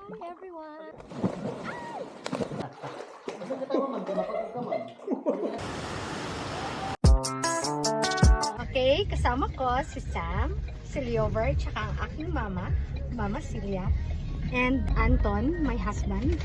Hi everyone! Okay, kasama ko si Sam, si Leover, tsaka ang aking mama, Mama Celia, and Anton, my husband.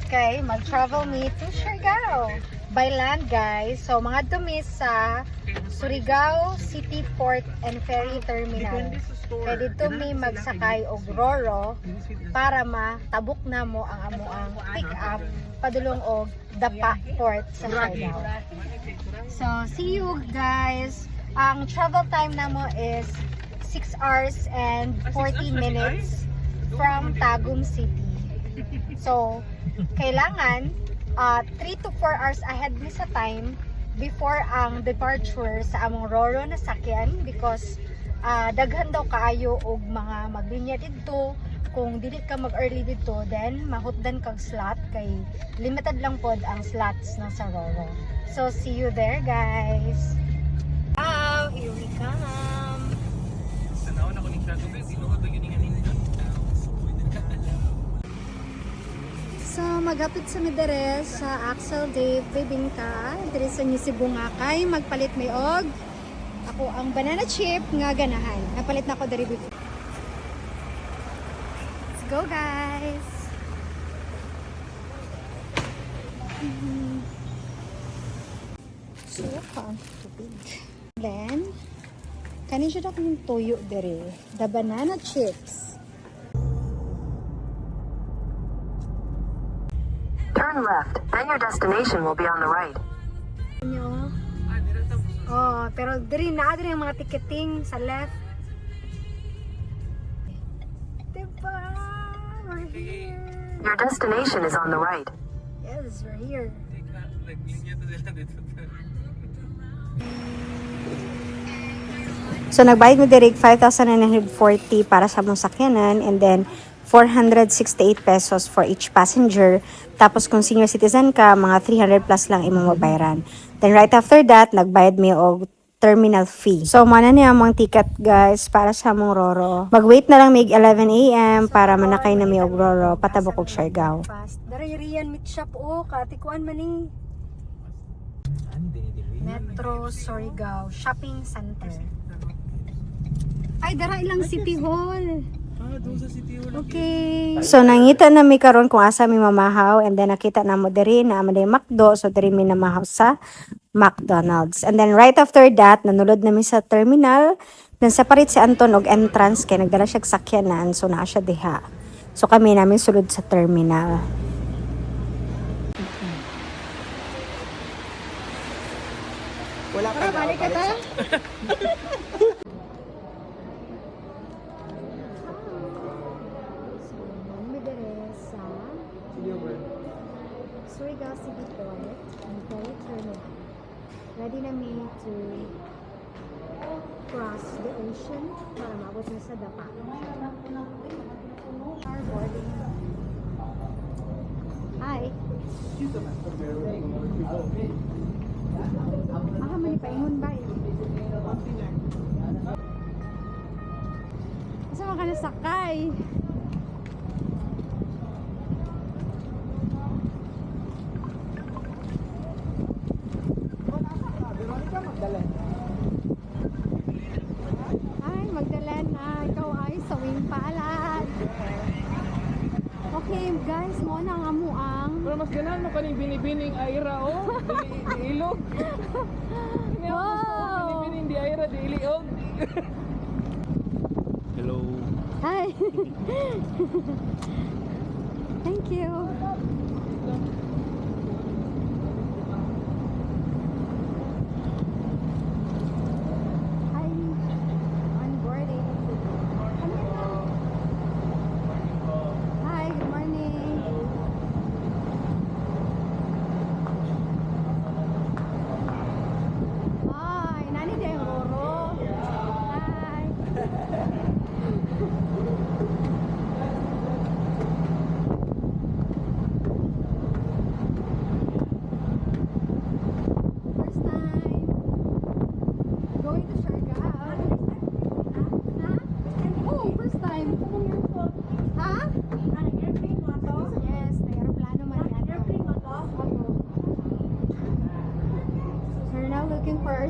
Okay, mag-travel me to Surigao by land, guys. So, mga dumi sa Surigao City Port and Ferry Terminal. Pwede dito mi magsakay og Roro para matabok na mo ang amuang pick-up padulong og Dapa Port sa Surigao. So, see you guys. Ang travel time na mo is 6 hours and 40 minutes from Tagum City. So, kailangan 3 to 4 hours ahead ni sa time before ang departure sa among Roro na sakyan because daghan daw kaayo og mga maglinya dito. Kung dili ka mag-early dito, then mahutdan kag slot kay limited lang pod ang slots na sa Roro. So, see you there, guys. Wow, here we come. So, magapit sa midere sa Axel Dave Bibingka. Diri sa Nisibungakay, magpalit may og ako ang banana chip nga ganahan. Napalit na ako diri before. Let's go, guys. So, stupid. Then, kanin siya akong toyo dere. The banana chips. Turn left, then your destination will be on the right. Oh, pero diri na diri ang mga ticketing sa left. Diba? We're here. Your destination is on the right. Yes, we're here. So nagbayad mo direct 5,940 para sa mong sakyanan and then 468 pesos for each passenger. Tapos kung senior citizen ka, mga 300 plus lang imong mabayaran. Then right after that, nagbayad mi og terminal fee. So mana niya among ticket guys para sa mong Roro. Mag-wait na lang mig 11 AM para manakay na mi og Roro patabok og Siargao. Dari riyan meat shop o katikuan man ni Metro Surigao Shopping Center. Ay, dara ilang City Hall. Doon sa City Hall. Okay. So nangita na mi karon kung asa mi mamahaw and then nakita na mo diri na aman McDo, so diri mi namahaw sa McDonald's. And then right after that, nanulod na mi sa terminal. Then separate si Anton og entrance kay nagdala siya sakyanan, so naa siya diha. So kami namin sulod sa terminal. Wala ka na. Balik ka ta. Surigao City Port and Ferry Terminal. Ready na me to cross the ocean para maabot na sa Dapa. Our boarding. Hi! Mani paingon ba eh? Saan ka nasakay? Ay, Magdalen na. Ikaw ay sawing palad. Okay, guys, mo na nga muang. Pero mas ganahan mo kaning binibining Aira, oh. Di ilog. Wow! Binibining di Aira, di iliog. Hello. Hi! Thank you. Hi! On boarding. Hi, good morning. Hi, nani din Roro. Hi.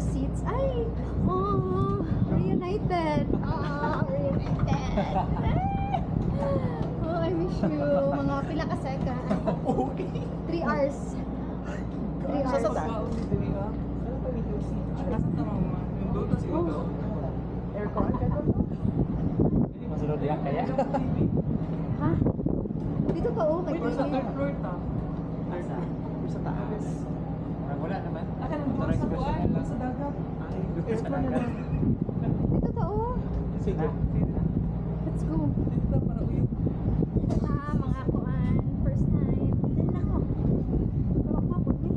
seats. Ay! Oh! Reunited! Oh! Reunited! Oh, I miss you. Mga pila ka second. 3 hours. 3 hours. Aircon ka to? Masunod yan kaya? Ha? Dito ka oh, kay Sa Kuya. third floor ta. Sa taas. Wala naman. Akan doon sa buwan. Sa dagat. Ay, doon sa dagat. Dito ka oh. Sige. Let's go. Dito para uyog. Ito na, mga kuan. First time. Dito na ako. Tawag pa po ni.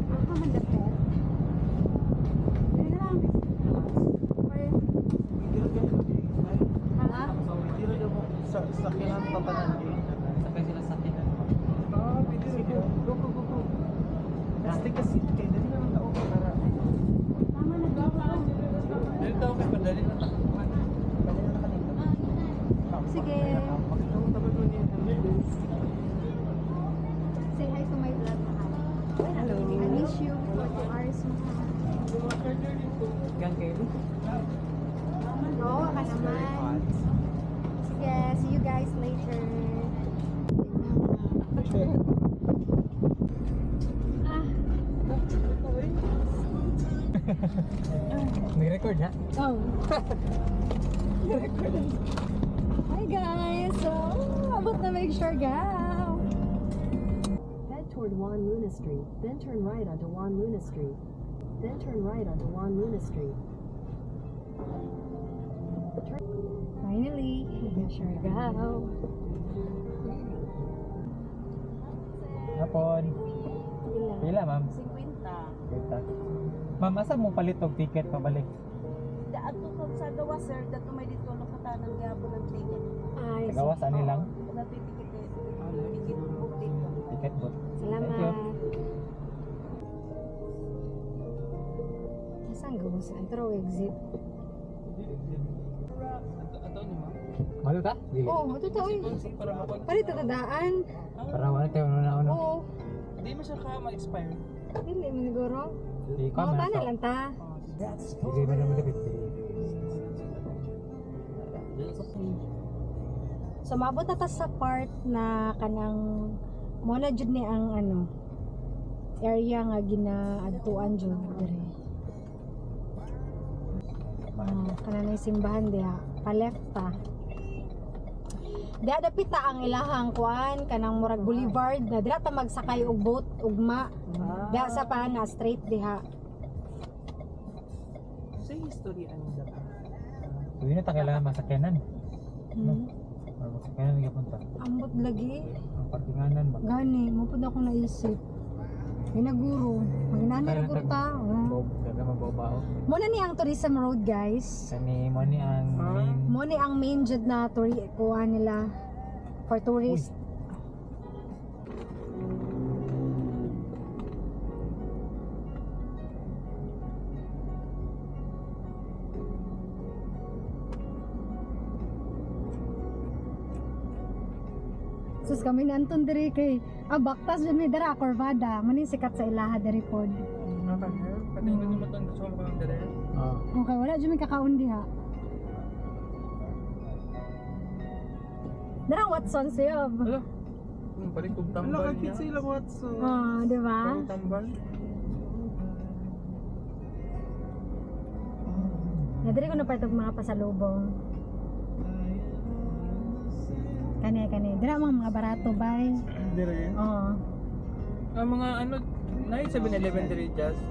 Ako man dapat. Dito na lang. Okay. Ha? Sakinan papanan din. Sakay sila sakinan. Pwede rin. Go. Plastic kasi. Kaya dali naman tao ko para. Tama na dito. Dali tao kay padali na takakuhan. Padali na kanito. Sige. Tapos doon yun. Say hi to my vlog, mahal. Hello. I miss you for 2 hours, mahal. Gan kayo. Oo, ka naman. Sige, see you guys later. Ah, Nag-record ha? oh. Hi guys! So, abot na make sure gaw. Head toward Juan Luna Street, then turn right onto Juan Luna Street. Then turn right onto Juan Luna Street. Finally, make sure gaw. Hapon. Ilan? Pila ma'am? 50. Kita. Ma'am, asa mo palit og ticket pabalik? Daan to kung sa gawa sir, dato may dito nakatanan gyapon ng ticket. Ay, Gawas ani lang? Dati ticket ticket book dito. Ticket bot. salamat. Thank you. Saan gawa sa intro exit? Ato ni ma'am. Malo ta? Dili. Oh, ito to eh. Para mapag Pari tatadaan. para wala tayo na ano. Oo. Hindi mo siya ka ma-expire. Dili mo siguro. Hindi ka Mga bana lang ta. Hindi ba naman dapat? So maabot na ta sa part na kanang mo na jud ni ang ano area nga ginaadtuan jud dire. Kanang simbahan diha, pa left ta. Diha dapit ta ang ilahang kuan kanang murag boulevard na dira ta magsakay og boat ugma. Diha sa pa na straight diha. Sa history ano dapat? Hindi na ta kailangan masakyanan. Hmm. Para masakyanan nga punta. Ambot lagi. Ang parkinganan ba? Gani, mo pud ako naisip. Ginaguro, maginana ra ta. Oh. Daga mabaw-baw. Mo na ni ang tourism road, guys. Kani mo ni ang main. Mo ni ang main jud na kuha nila for tourists. Sus kami ni Anton diri kay baktas jud mi dara Corvada, mani sikat sa ilaha diri pod. Patingin mo tong gusto mo kang dere. Ah. Okay, wala jud mi kakaon diha. Dara Watson siya. Hala. Kung balik kong tambal niya. Sila Watson. Ah, di ba? Tambal. Nadiri ko na pa itong mga pasalubong. Kani. Dira mga barato, bay. Dire. Oo. Ang mga ano, na 7-Eleven dire just.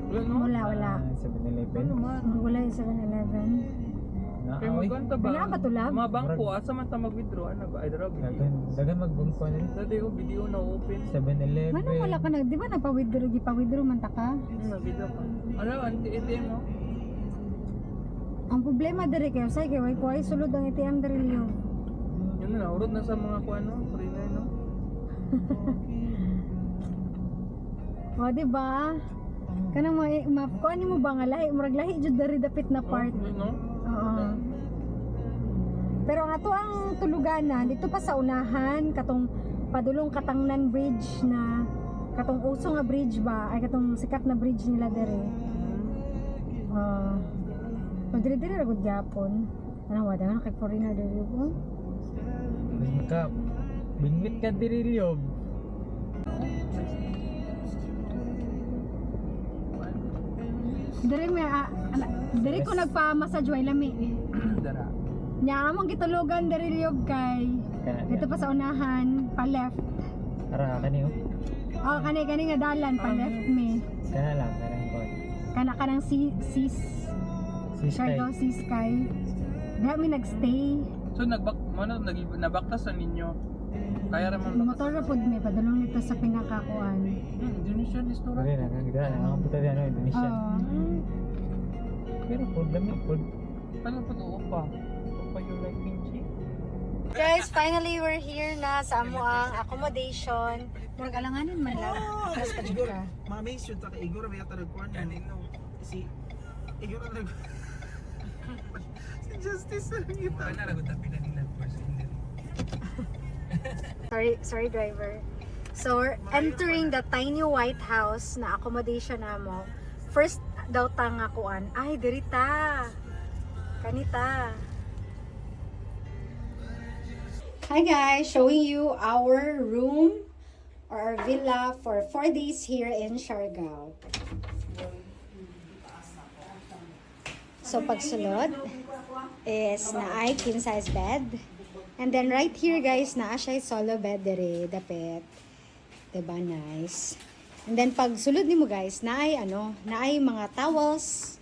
Wala no? Wala. 7-Eleven. Ano man? Wala yung 7-Eleven. Kaya magkanta ba? Wala ba tulab? Mga bangko, asa man ta mag-withdraw? Ano ba? Ay, dara. Dagan magbungko na rin. Dati yung video na open. 7-Eleven. Ano wala ka na? Di ba nagpa-withdraw man ta ka? Nag-video pa. Ano, ATM no? Ang problema diri kayo, say kay kuhay sulod ang ATM diri liyo. Yun na, urot na sa mga kuano, foreigner no? O, di ba? Kanang kuan mo ba nga lahi, murag lahi jud diri dapit na part. Oh, no? Oo. Pero ang ato ang tuluganan dito pa sa unahan katong padulong Katangnan Bridge na katong uso nga bridge ba, ay katong sikat na bridge nila dere. Dire ra gud gyapon. Ano wala na kay foreigner dere ko. Ka, bingwit ka diri liyob. Dire ko nagpa-massage way lami. Dara. Nya among gitulugan dere liyob kay. Dito pa sa unahan, pa left. Ara kani oh. Oh, kani nga dalan pa left me. Kana lang karang kon. Kanang si Siargao Sea Sky. Diha mi nagstay. So nabaktas na ninyo. Kaya ra man Motor ra pud mi padulong nito sa pinakakuan. Indonesian restaurant. Dali na kagda ang puta di ano Indonesia. Pero food dami food. Ano pa upa? Upa yung like kimchi. Guys, finally we're here na sa amuang accommodation. Nag-alanganan man lang. Tapos pa Igor, ka. mamaze yun ta kay Igor may ataragkuan kanino. Si Igor ang nag si Justice ang kita. Ana ra gud pinanilan first din. Sorry driver. So we're entering the tiny white house na accommodation namo. First daw ta nga kuan. Ay, dirita. Kanita. Hi guys, showing you our room or our villa for 4 days here in Siargao. So pagsulod is naay king size bed. And then right here guys, naa siya solo bed dere, dapet. Diba, nice. And then pag sulod nimo guys, naay mga towels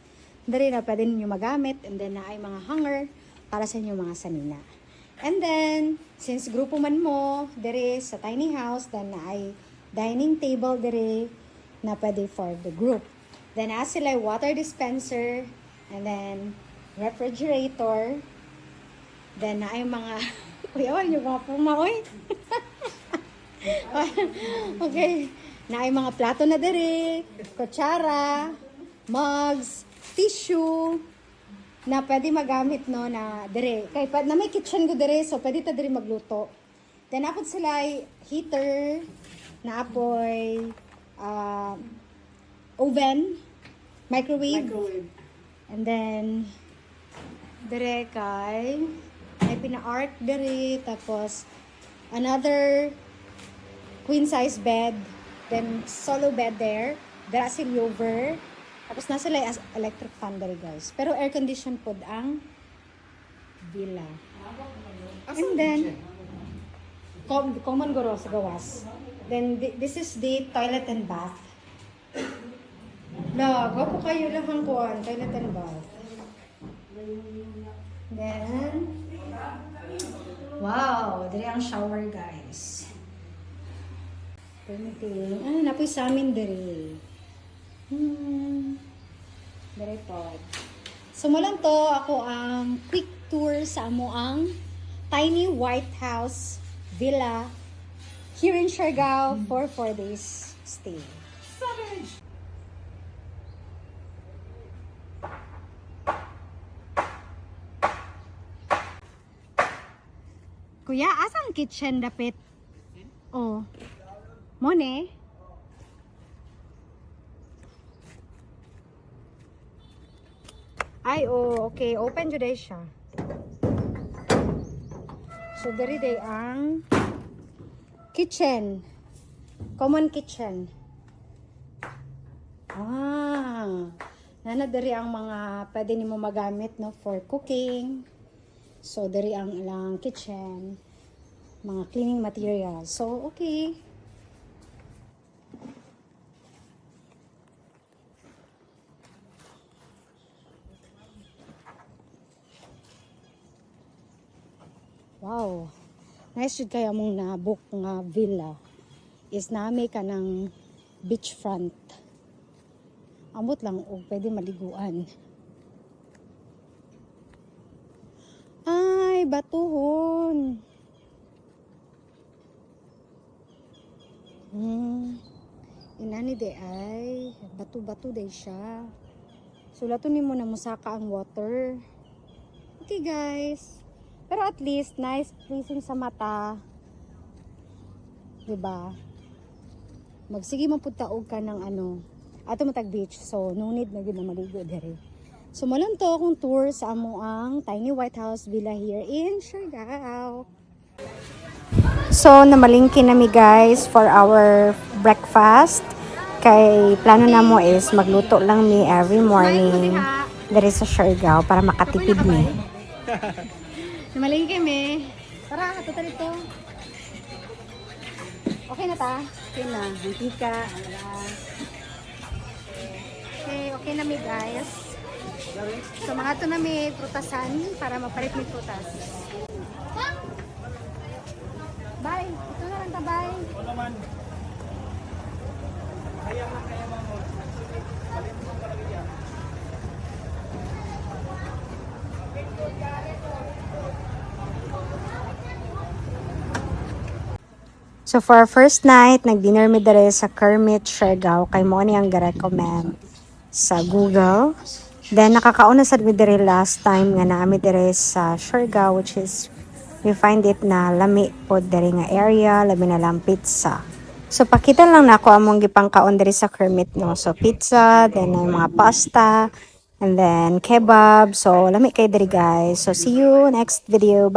dere na pwede ninyo magamit, and then naay mga hanger para sa inyo mga sanina. And then since grupo man mo dere sa tiny house, then naay dining table dere na pwede for the group. Then as sila water dispenser, and then refrigerator. Then naay mga uyawan yung mga pumaoy. Okay. Naay mga plato na dere, kutsara, mugs, tissue na pwede magamit no na dere. Kay na may kitchen ko dere, so pwede ta dere magluto. Then apod sila ay heater, na apoy oven, microwave. And then dere kay may pina-arc dere, tapos another queen size bed, then solo bed there, dara silver, tapos nasa sila as electric fan dere guys. Pero air condition pod ang villa. And then common guro sa gawas. Then this is the toilet and bath. Gwapo kayo lang ang kuwan, toilet and bath. Then, wow, diri ang shower guys. Permitting. Napoy sa amin diri. Diri po. So mo lang to, ako ang quick tour sa amo ang tiny white house villa here in Siargao for 4 days stay. Kuya, asang kitchen dapit? Oh. Mone? Ay, oh, okay. Open today siya. So, dari day ang kitchen. Common kitchen. Nana dari ang mga pwede nimo magamit no for cooking. So, dari ang ilang kitchen, mga cleaning materials. So, okay. Wow. Nice jud kaya mong na-book nga villa. Is nami ka ng beachfront. Ambot lang o pwede maliguan. Ay, batuhon. Inani de ay batu-batu de siya. Sulato nimo na musaka ang water. Okay guys. Pero at least nice pleasing sa mata. 'Di ba? magsige man pud taog ka ng ano, ato matag beach. So no need na gyud na maligo diri. So mo lang to akong tour sa amo ang Tiny White House Villa here in Siargao. So, namalingki nami guys for our breakfast. Kay plano na mo is magluto lang mi every morning diri sa Siargao para makatipid mi. Namalingki kami. Tara, ato dito. Okay na ta? Okay na. Mantika. Okay na mi guys. So mga to na mi prutasan para mapalit mi prutas. Bye. Ito na lang ta, bye. So, for our first night, nag-dinner mi dere sa Kermit, Siargao. Kay mo ni ang ga-recommend sa Google. Then, nakakauna sad mi dere last time nga naami dere sa Siargao, which is we find it na lami po dere nga area, labi na lang pizza. So, pakita lang na ako among gipangkaon dere sa Kermit, no? So, pizza, then yung mga pasta, and then kebab. So, lami kay dere guys. So, see you next video.